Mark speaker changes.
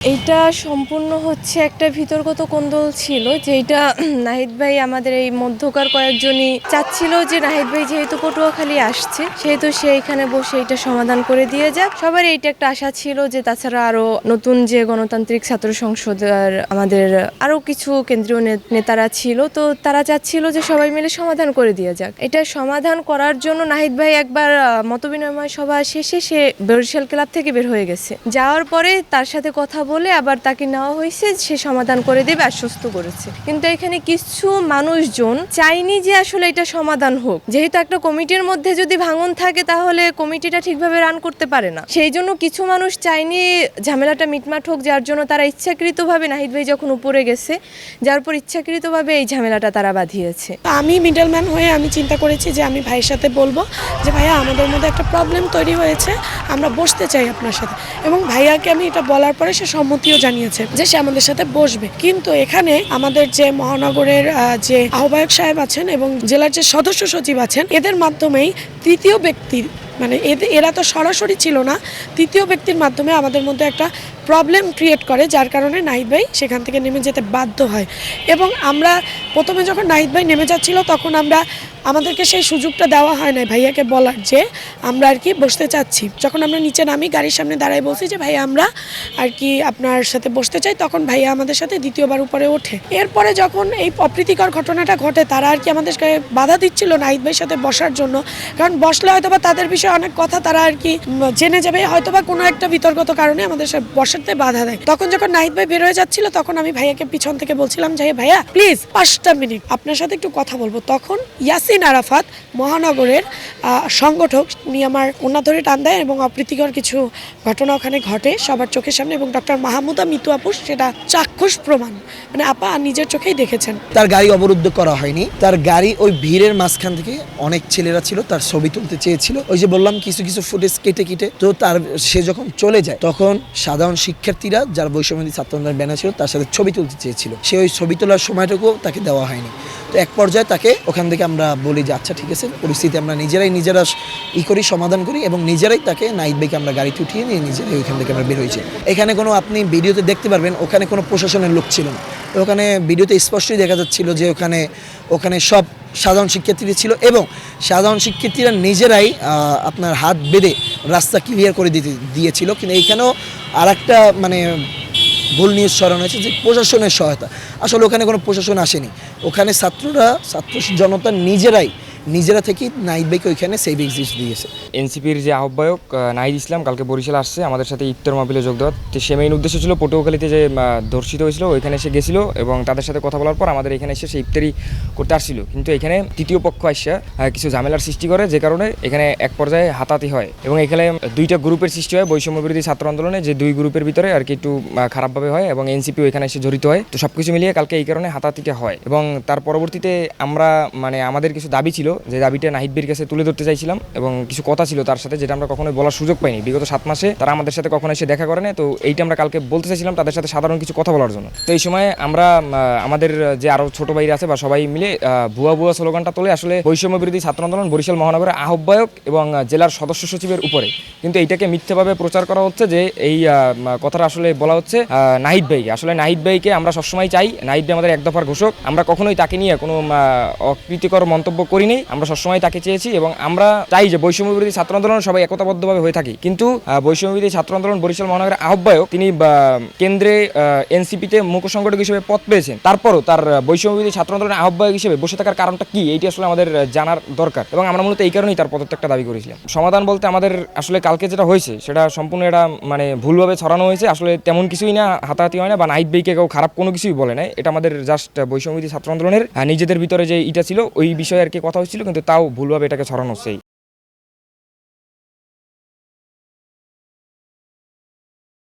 Speaker 1: এইটা সম্পূর্ণ হচ্ছে একটা ভিতরগত কোন্দল ছিল, যেটা নাহিদ ভাই আমাদের এই মধ্যকার কয়েকজনই চাচ্ছিল যে নাহিদ ভাই যেহেতু পটুয়াখালী আসছে সেহেতু সে এখানে বসে এটা সমাধান করে দিয়ে যাক। সবার এইটা একটা আশা ছিল যে তাছাড়া আরো নতুন যে গণতান্ত্রিক ছাত্র সংসদ আর আমাদের আরো কিছু কেন্দ্রীয় নেতারা ছিল, তো তারা চাচ্ছিল যে সবাই মিলে সমাধান করে দিয়ে যাক। এটা সমাধান করার জন্য নাহিদ ভাই একবার মতবিনিময় সভা শেষে সে বরিশাল ক্লাব থেকে বের হয়ে গেছে। যাওয়ার পরে তার সাথে কথা বলে আবার তাকে নেওয়া হয়েছে, সে সমাধান করে দেবে আশ্বস্ত করেছে। কিন্তু এখানে কিছু মানুষজন চাইনি যে আসলে এটা সমাধান হোক। যেহেতু একটা কমিটির মধ্যে যদি ভাঙন থাকে তাহলে কমিটিটা ঠিকভাবে রান করতে পারে না, সেই জন্য কিছু মানুষ চাইনি ঝামেলাটা মিটমাট হোক, যার জন্য তারা ইচ্ছাকৃতভাবে নাহিদ ভাই যখন উপরে গেছে যার পর ইচ্ছাকৃতভাবে এই ঝামেলাটা তারা বাঁধিয়েছে।
Speaker 2: আমি মিডলম্যান হয়ে আমি চিন্তা করেছি যে আমি ভাইয়ের সাথে বলবো যে ভাইয়া আমাদের মধ্যে একটা প্রবলেম তৈরি হয়েছে, আমরা বসতে চাই আপনার সাথে। এবং ভাইয়াকে আমি এটা বলার পরে সে সম্মতিও জানিয়েছে যে সে আমাদের সাথে বসবে। কিন্তু এখানে আমাদের যে মহানগরের যে আহ্বায়ক সাহেব আছেন এবং জেলার যে সদস্য সচিব আছেন, এদের মাধ্যমেই তৃতীয় ব্যক্তির মানে এরা তো সরাসরি ছিল না, তৃতীয় ব্যক্তির মাধ্যমে আমাদের মধ্যে একটা প্রবলেম ক্রিয়েট করে, যার কারণে নাহিদ ভাই সেখান থেকে নেমে যেতে বাধ্য হয়। এবং আমরা প্রথমে যখন নাহিদ ভাই নেমে যাচ্ছিল তখন আমাদেরকে সেই সুযোগটা দেওয়া হয় না ভাইয়াকে বলার যে আমরা আর কি বসতে চাচ্ছি। যখন আমরা নিচে নামি গাড়ির সামনে দাঁড়ায় বলছি যে ভাইয়া আমরা আর কি আপনার সাথে বসতে চাই, তখন ভাইয়া আমাদের সাথে দ্বিতীয়বার উপরে ওঠে। এরপরে যখন এই অপ্রীতিকর ঘটনাটা ঘটে তারা আর কি আমাদেরকে বাধা দিচ্ছিল নাহিদ ভাইয়ের সাথে বসার জন্য, কারণ বসলে হয়তো বা তাদের বিষয়ে অনেক কথা তারা আর কি জেনে যাবে, হয়তো বা কোনো একটা বিতর্কত কারণে আমাদের সাথে বসাতে বাধা দেয়। তখন যখন নাহিদ ভাই বের হয়ে যাচ্ছিল তখন আমি ভাইয়াকে পিছন থেকে বলছিলাম যে ভাইয়া প্লিজ 5টা মিনিট আপনার সাথে একটু কথা বলবো। তখন ইয়াসিন আরাফাত মহানগরের সংগঠক নিয়ে আমার ওনা ধরে টান দেয় এবং অপ্রীতিকর কিছু ঘটনা ওখানে ঘটে সবার চোখের সামনে, এবং ডক্টর মাহমুদা মিতু আপু সেটা চাক্ষুষ প্রমাণ, মানে আপা নিজের চোখেই দেখেছেন।
Speaker 3: তার গাড়ি অবরুদ্ধ করা হয়নি, তার গাড়ি ওই ভিড়ের মাঝখান থেকে অনেক ছেলেরা ছিল, তার ছবি তুলতে চেয়েছিল। ওই যে বললাম কিছু কিছু ফুটেজ কেটে তো সে যখন চলে যায় তখন সাধারণ শিক্ষার্থীরা যার বৈষম্যবিরোধী ছাত্র আন্দোলনের ব্যানার ছিল তার সাথে ছবি তুলতে চেয়েছিল। সে ওই ছবি তোলার সময়টুকু তাকে দেওয়া হয়নি। তো এক পর্যায়ে তাকে ওখান থেকে আমরা বলি যে আচ্ছা ঠিক আছে, পরিস্থিতি আমরা নিজেরা করি, সমাধান করি, এবং নিজেরাই তাকে নাহিদ ভাইকে আমরা গাড়িতে উঠিয়ে নিয়ে নিজেরাই ওইখান থেকে আমরা বের হয়েছি। এখানে কোনো আপনি ভিডিওতে দেখতে পারবেন ওখানে কোনো প্রশাসনের লোক ছিল না। ওখানে ভিডিওতে স্পষ্টই দেখা যাচ্ছিল যে ওখানে সব সাধারণ শিক্ষার্থীরা ছিল, এবং সাধারণ শিক্ষার্থীরা নিজেরাই আপনার হাত বেঁধে রাস্তা ক্লিয়ার করে দিয়েছিল। কিন্তু এইখানেও আর একটা মানে ভুল নিউজ ছড়ানো হয়েছে যে প্রশাসনের সহায়তা। আসলে ওখানে কোনো প্রশাসন আসেনি, ওখানে ছাত্র জনতা নিজেরা থেকে নাহিদ ভাইকে ওইখানে সেভ এক্সিস্ট দিয়েছে।
Speaker 4: এনসিপির যে আহ্বায়ক নাহিদ ইসলাম কালকে বরিশাল আসছে আমাদের সাথে ইফতার মাহফিলে যোগ দেওয়ার। তো সে মেইন উদ্দেশ্য ছিল পটুয়াখালীতে যে ধর্ষিত হয়েছিল ওইখানে এসে গেছিল, এবং তাদের সাথে কথা বলার পর আমাদের এখানে এসে সে ইফতারি করতে আসছিল। কিন্তু এখানে তৃতীয় পক্ষ আসা কিছু ঝামেলার সৃষ্টি করে, যে কারণে এখানে এক পর্যায়ে হাতাহাতি হয়, এবং এখানে দুইটা গ্রুপের সৃষ্টি হয় বৈষম্যবিরোধী ছাত্র আন্দোলনে। যে দুই গ্রুপের ভিতরে আর কি একটু খারাপভাবে হয়, এবং এনসিপিও এখানে এসে জড়িত হয়। তো সবকিছু মিলিয়ে কালকে এই কারণে হাতাহাতিটা হয়, এবং তার পরবর্তীতে আমরা আমাদের কিছু দাবি ছিল, যে দাবিটা নাহিদ ভাইয়ের কাছে তুলে ধরতে চাইছিলাম, এবং কিছু কথা ছিল তার সাথে যেটা আমরা কখনোই বলার সুযোগ পাইনি। বিগত 7 মাসে তারা আমাদের সাথে কখনো এসে দেখা করে না, তো এইটা আমরা কালকে বলতে চাইছিলাম তাদের সাথে সাধারণ কিছু কথা বলার জন্য। তো এই সময় আমরা আমাদের যে আরো ছোট ভাইরা আছে বা সবাই মিলে ভুয়া স্লোগানটা তোলে আসলে বৈষম্যবিরোধী ছাত্র আন্দোলন বরিশাল মহানগরের আহ্বায়ক এবং জেলার সদস্য সচিবের উপরে। কিন্তু এইটাকে মিথ্যাভাবে প্রচার করা হচ্ছে যে এই কথাটা আসলে বলা হচ্ছে নাহিদ ভাইকে। আসলে নাহিদ ভাইকে আমরা সবসময় চাই, নাহিদ ভাই আমাদের এক দফার ঘোষক। আমরা কখনোই তাকে নিয়ে কোনো অপ্রীতিকর মন্তব্য করিনি, আমরা সবসময় তাকে চেয়েছি, এবং আমরা চাই যে বৈষম্যবিরোধী ছাত্র আন্দোলন সবাই একতাবদ্ধভাবে হয়ে থাকি। কিন্তু বৈষম্যবিরোধী ছাত্র আন্দোলন বরিশাল মহানগরের আহ্বায়ক তিনি কেন্দ্রে এনসিপিতে মুখ্য সংগঠক হিসেবে পদ পেয়েছেন, তারপরও তার বৈষম্যবিরোধী ছাত্র আন্দোলনের আহ্বায়ক হিসেবে বসে থাকার কারণটা কি, এইটি আসলে আমাদের জানার দরকার, এবং আমরা মূলত এই কারণেই তার পদত্যাগটা দাবি করেছিলাম। সমাধান বলতে আমাদের আসলে কালকে যেটা হয়েছে সেটা সম্পূর্ণ এটা ভুলভাবে ছড়ানো হয়েছে। আসলে তেমন কিছুই না, হাতাহাতি হয় না, বা নাহিদ ভাইকে কেউ খারাপ কোনো কিছুই বলে নাই। এটা আমাদের জাস্ট বৈষম্যবিরোধী ছাত্র আন্দোলনের নিজেদের ভিতরে যে ইটা ছিল ওই বিষয়ে আর কি কথা হচ্ছিল, কিন্তু তাও ভুলভাবে এটাকে ছড়ানো হচ্ছে।